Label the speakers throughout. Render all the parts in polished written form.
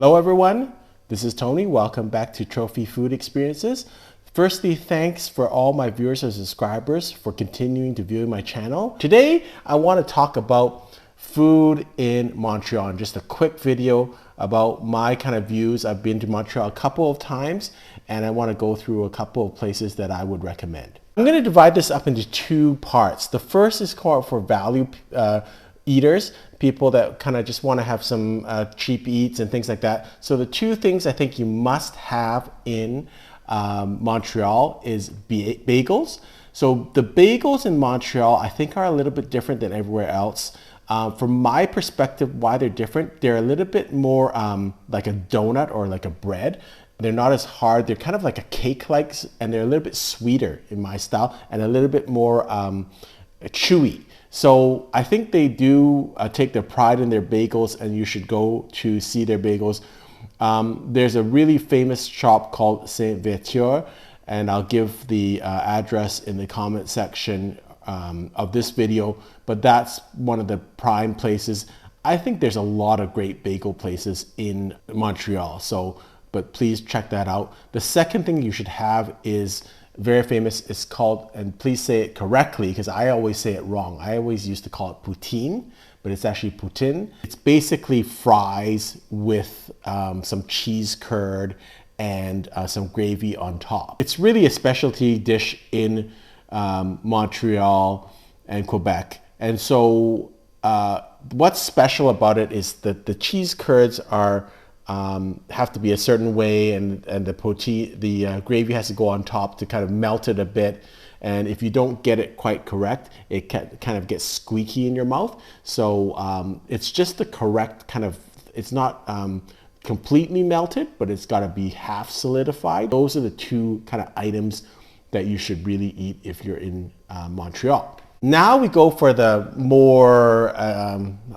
Speaker 1: Hello everyone, this is Tony. Welcome back to Trophy Food Experiences. Firstly, thanks for all my viewers and subscribers for continuing to view my channel. Today, I want to talk about food in Montreal and just a quick video about my kind of views. I've been to Montreal a couple of times and I want to go through a couple of places that I would recommend. I'm going to divide this up into two parts. The first is called for value eaters, people that kind of just want to have some cheap eats and things like that. So the two things I think you must have in Montreal is bagels. So the bagels in Montreal I think are a little bit different than everywhere else. From my perspective, why they're different, they're a little bit more like a donut or like a bread. They're not as hard, they're kind of like a cake-like, and they're a little bit sweeter in my style and a little bit more chewy. So I think they do take their pride in their bagels, and you should go to see their bagels. There's a really famous shop called St-Viateur, and I'll give the address in the comment section of this video, but that's one of the prime places. I think there's a lot of great bagel places in Montreal, but please check that out. The second thing you should have is very famous. It's called, and please say it correctly because I always say it wrong. I always used to call it poutine, but it's actually poutine. It's basically fries with some cheese curd and some gravy on top. It's really a specialty dish in Montreal and Quebec. And so what's special about it is that the cheese curds are have to be a certain way, and the gravy has to go on top to kind of melt it a bit. And if you don't get it quite correct, it kind of gets squeaky in your mouth. So it's just the correct kind of, it's not completely melted, but it's got to be half solidified. Those are the two kind of items that you should really eat if you're in Montreal. Now we go for the more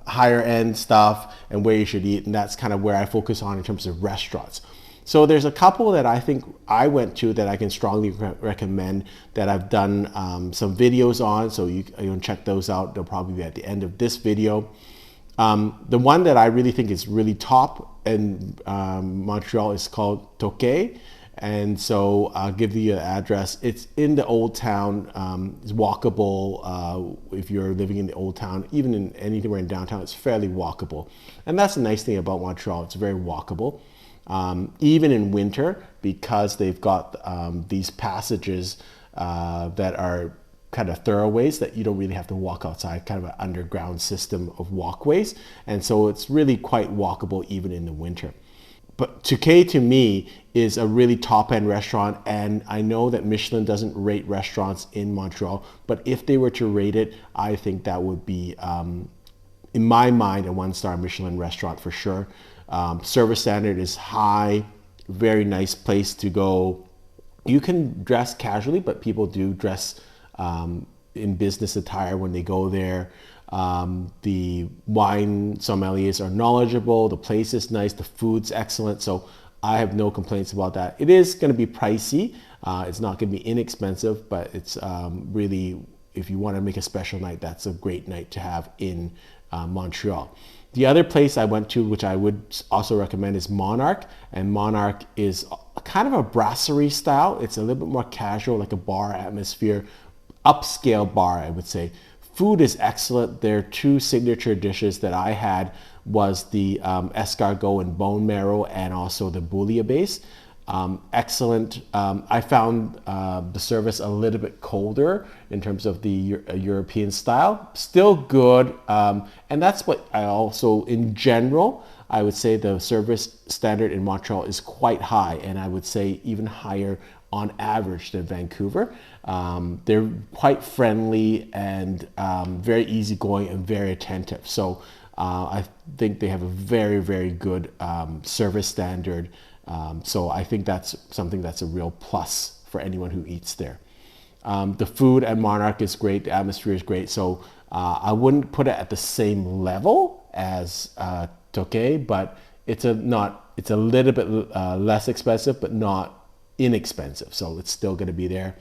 Speaker 1: higher end stuff and where you should eat, and that's kind of where I focus on in terms of restaurants. So there's a couple that I think I went to that I can strongly recommend that I've done some videos on, so you can check those out. They'll probably be at the end of this video. The one that I really think is really top in Montreal is called Toqué. And so I'll give you the address. It's in the old town. It's walkable. If you're living in the old town, even in anywhere in downtown, it's fairly walkable. And that's the nice thing about Montreal. It's very walkable. Even in winter, because they've got these passages that are kind of thoroughways that you don't really have to walk outside, kind of an underground system of walkways. And so it's really quite walkable even in the winter. But Toqué to me is a really top-end restaurant, and I know that Michelin doesn't rate restaurants in Montreal, but if they were to rate it, I think that would be, in my mind, a one-star Michelin restaurant for sure. Service standard is high, very nice place to go. You can dress casually, but people do dress in business attire when they go there. The wine sommeliers are knowledgeable, the place is nice, the food's excellent, so I have no complaints about that. It is going to be pricey, it's not going to be inexpensive, but it's really, if you want to make a special night, that's a great night to have in Montreal. The other place I went to, which I would also recommend, is Monarch, and Monarch is kind of a brasserie style. It's a little bit more casual, like a bar atmosphere, upscale bar, I would say. Food is excellent. Their two signature dishes that I had was the escargot and bone marrow, and also the bouillabaisse. Excellent. I found the service a little bit colder in terms of the European style. Still good, and that's what I also, in general, I would say the service standard in Montreal is quite high, and I would say even higher on average than Vancouver. They're quite friendly and very easygoing and very attentive. So I think they have a very, very good service standard. So I think that's something that's a real plus for anyone who eats there. The food at Monarch is great. The atmosphere is great. So I wouldn't put it at the same level as Toqué, but it's a little bit less expensive, but not inexpensive, so it's still going to be there.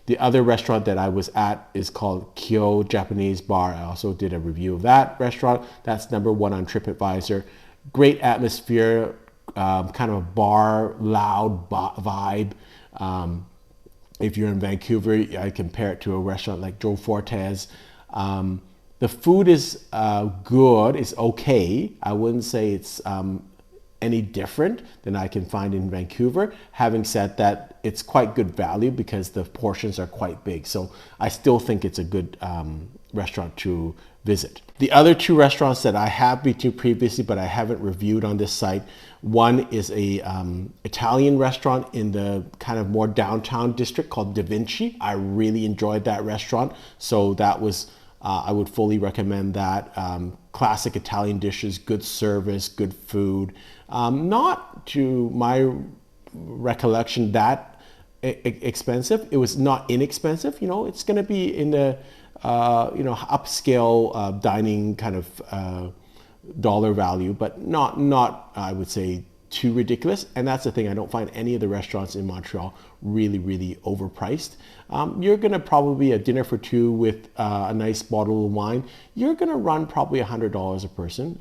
Speaker 1: The other restaurant that I was at is called Kyo Japanese Bar. I also did a review of that restaurant. That's #1 on TripAdvisor. Great atmosphere, kind of a bar, loud vibe. If you're in Vancouver, I compare it to a restaurant like Joe Fortes. The food is good, it's okay. I wouldn't say it's any different than I can find in Vancouver. Having said that, it's quite good value because the portions are quite big. So I still think it's a good restaurant to visit. The other two restaurants that I have been to previously, but I haven't reviewed on this site, one is a Italian restaurant in the kind of more downtown district called Da Vinci. I really enjoyed that restaurant. So that was, I would fully recommend that. Classic Italian dishes, good service, good food. Not to my recollection that expensive. It was not inexpensive. You know, it's going to be in the upscale dining kind of dollar value, but not I would say too ridiculous. And that's the thing, I don't find any of the restaurants in Montreal really overpriced. You're gonna probably a dinner for two with a nice bottle of wine, you're gonna run probably $100 a person,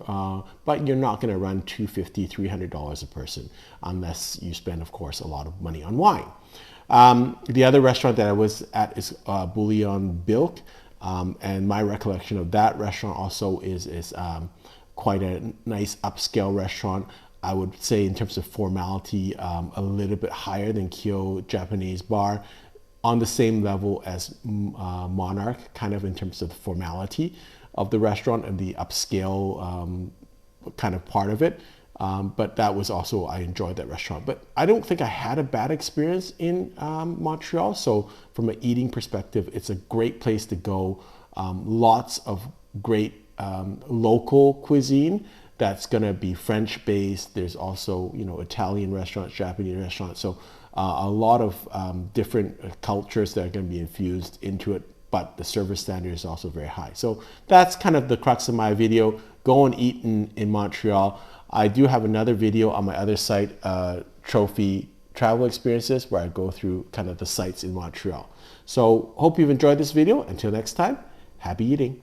Speaker 1: but you're not gonna run $250, $300 a person unless you spend, of course, a lot of money on wine. The other restaurant that I was at is Bouillon Bilk, and my recollection of that restaurant also is quite a nice upscale restaurant. I would say in terms of formality, a little bit higher than Kyo Japanese Bar, on the same level as Monarch, kind of in terms of the formality of the restaurant and the upscale kind of part of it. But that was also, I enjoyed that restaurant. But I don't think I had a bad experience in Montreal. So from an eating perspective, it's a great place to go. Lots of great local cuisine that's going to be French based. There's also, you know, Italian restaurants, Japanese restaurants. So a lot of different cultures that are going to be infused into it, but the service standard is also very high. So that's kind of the crux of my video. Go and eat in Montreal. I do have another video on my other site, Trophy Travel Experiences, where I go through kind of the sites in Montreal. So hope you've enjoyed this video. Until next time, happy eating.